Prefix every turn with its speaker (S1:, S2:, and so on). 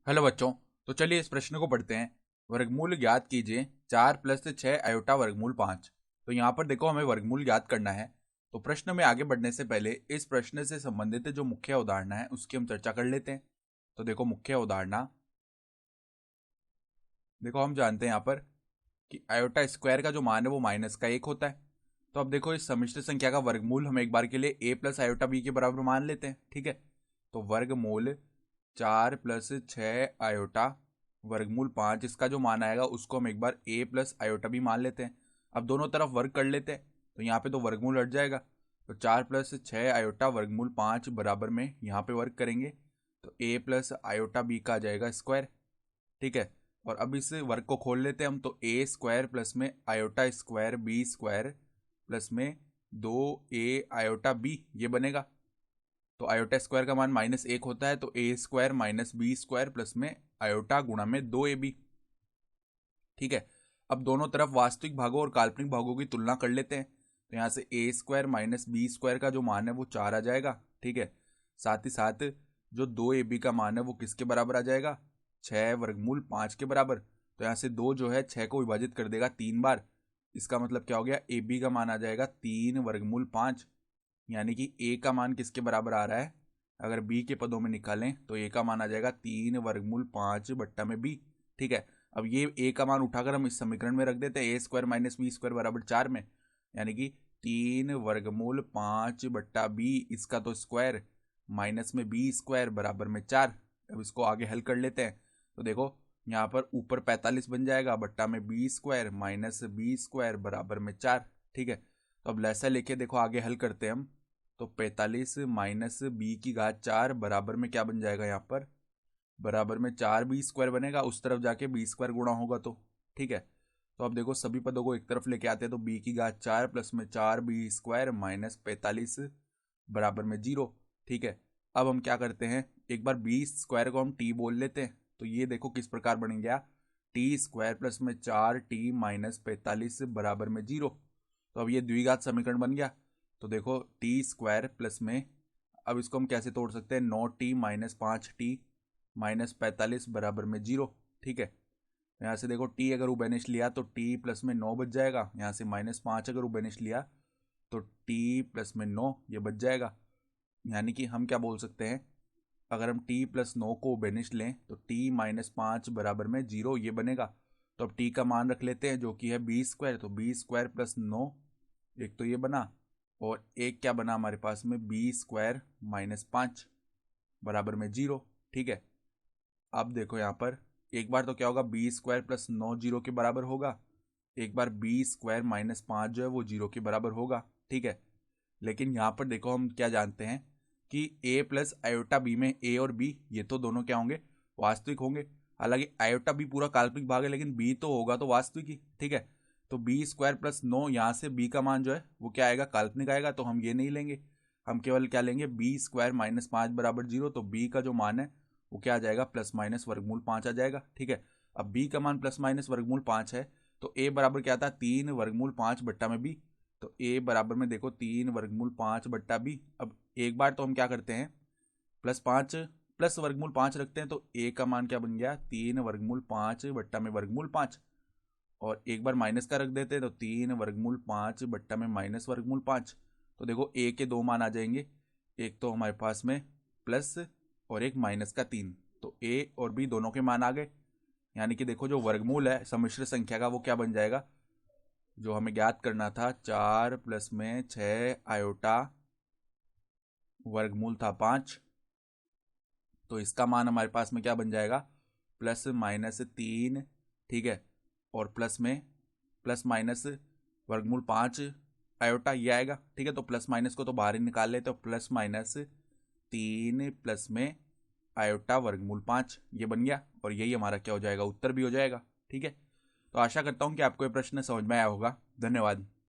S1: Hello बच्चों। तो चलिए इस प्रश्न को पढ़ते हैं। वर्गमूल ज्ञात कीजिए 4 + 6 वर्गमूल 5। तो यहाँ पर देखो हमें वर्गमूल ज्ञात करना है। तो प्रश्न में आगे बढ़ने से पहले इस प्रश्न से संबंधित जो मुख्य अवधारणा है उसकी हम चर्चा कर लेते हैं। तो देखो मुख्य अवधारणा, देखो हम जानते हैं यहाँ पर कि आयोटा स्क्वायर का जो मान है वो -1 होता है। तो अब देखो इस सम्मिश्र संख्या का वर्गमूल हम एक बार के लिए a + आयोटा b के बराबर मान लेते हैं। ठीक है, तो वर्गमूल 4 + 6 वर्गमूल 5, इसका जो मान आएगा उसको हम एक बार a + आयोटा b मान लेते हैं। अब दोनों तरफ वर्ग कर लेते हैं, तो यहाँ पे तो वर्गमूल हट जाएगा। तो 4 + 6 वर्गमूल 5 बराबर में यहाँ पे वर्ग करेंगे तो a + आयोटा b का आ जाएगा स्क्वायर। ठीक है, और अब इस वर्ग को खोल लेते हैं हम, तो a स्क्वायर प्लस में iota square b square plus में 2a आयोटा b ये बनेगा। तो आयोटा स्क्वायर का मान -1 होता है, तो a square -b square plus में आयोटा गुणा में 2ab। ठीक है, अब दोनों तरफ वास्तविक भागों और काल्पनिक भागों की तुलना कर लेते हैं। तो यहाँ से a स्क्वायर -b स्क्वायर का जो मान है वो 4 आ जाएगा। ठीक है, साथ ही साथ जो 2ab का मान है वो किसके बराबर आ जाएगा, 6 वर्गमूल 5 के बराबर। तो यहाँ से 2 जो है 6 को विभाजित कर देगा 3 बार। इसका मतलब क्या हो गया, ab का मान आ जाएगा 3 वर्गमूल 5। यानी कि a का मान किसके बराबर आ रहा है, अगर b के पदों में निकालें तो a का मान आ जाएगा 3 वर्गमूल 5 बट्टा में b। ठीक है, अब ये a का मान उठाकर हम इस समीकरण में रख देते हैं, a स्क्वायर -b स्क्वायर बराबर 4 में, यानी कि 3 वर्गमूल 5 बट्टा b, इसका तो स्क्वायर माइनस में b स्क्वायर बराबर में 4। अब इसको आगे हल कर लेते हैं, तो देखो यहाँ पर ऊपर 45 बन जाएगा बट्टा में b square minus b square बराबर में 4। ठीक है, तो अब लैसा लेके देखो आगे हल करते हैं हम, तो 45 माइनस b की घात 4 बराबर में क्या बन जाएगा, यहाँ पर बराबर में 4b स्क्वायर बनेगा, उस तरफ जाके b स्क्वायर गुणा होगा तो। ठीक है, तो अब देखो सभी पदों को एक तरफ लेके आते हैं, तो b की घात 4 प्लस में 4b स्क्वायर माइनस 45 बराबर में 0। ठीक है, अब हम क्या करते हैं, एक बार b स्क्वायर को हम t बोल लेते हैं, तो ये देखो किस प्रकार बन गया, टी स्क्वायर प्लस में 4t माइनस 45 बराबर में 0। तो अब ये द्विघात समीकरण बन गया। तो देखो टी स्क्वायर प्लस में, अब इसको हम कैसे तोड़ सकते हैं, 9t माइनस 5t माइनस 45 बराबर में 0। ठीक है, यहाँ से देखो t अगर उबेनिश लिया तो t प्लस में 9 बच जाएगा, यहाँ से -5 अगर उबेनिश लिया तो t प्लस में 9 ये बच जाएगा। यानी कि हम क्या बोल सकते हैं, अगर हम t प्लस 9 को उबेनिश लें तो t -5 बराबर में 0 ये बनेगा। तो अब t का मान रख लेते हैं जो कि है b स्क्वायर, तो b स्क्वायर प्लस 9, एक तो ये बना, और एक क्या बना हमारे पास में b स्क्वायर -5 बराबर में 0। ठीक है, अब देखो यहाँ पर एक बार तो क्या होगा, बी स्क्वायर प्लस 9 0 के बराबर होगा, एक बार बी स्क्वायर -5 जो है वो 0 के बराबर होगा। ठीक है, लेकिन यहाँ पर देखो हम क्या जानते हैं कि a प्लस आयोटा बी में a और b ये तो दोनों क्या होंगे, वास्तविक होंगे। हालांकि आयोटा बी पूरा काल्पनिक भाग है, लेकिन b तो होगा तो वास्तविक ही। ठीक है, तो b स्क्वायर प्लस 9, यहाँ से b का मान जो है वो क्या आएगा, काल्पनिक आएगा, तो हम ये नहीं लेंगे, हम केवल क्या लेंगे, b स्क्वायर -5 बराबर 0। तो b का जो मान है वो क्या आ जाएगा, प्लस माइनस वर्गमूल 5 आ जाएगा। ठीक है, अब b का मान प्लस माइनस वर्गमूल 5 है, तो a बराबर क्या था, 3 वर्गमूल 5 बट्टा में b। तो a बराबर में देखो 3 वर्गमूल 5 बट्टा b। अब एक बार तो हम क्या करते हैं, +5 प्लस वर्गमूल 5 रखते हैं, तो a का मान क्या बन गया, 3 वर्गमूल 5 बट्टा में वर्गमूल 5। और एक बार माइनस का रख देते हैं, तो 3 वर्गमूल 5 बट्टा में माइनस वर्गमूल 5। तो देखो a के दो मान आ जाएंगे, एक तो हमारे पास में प्लस और एक -3। तो a और b दोनों के मान आ गए। यानी कि देखो जो वर्गमूल है सम्मिश्र संख्या का वो क्या बन जाएगा, जो हमें ज्ञात करना था 4 प्लस में 6 आयोटा वर्गमूल था 5, तो इसका मान हमारे पास में क्या बन जाएगा, +-3। ठीक है, और प्लस में प्लस माइनस वर्गमूल 5 आयोटा ये आएगा। ठीक है, तो प्लस माइनस को तो बाहर ही निकाल लेते, तो +-3 प्लस में आयोटा वर्गमूल 5 ये बन गया, और यही हमारा क्या हो जाएगा, उत्तर भी हो जाएगा। ठीक है, तो आशा करता हूँ कि आपको ये प्रश्न समझ में आया होगा। धन्यवाद।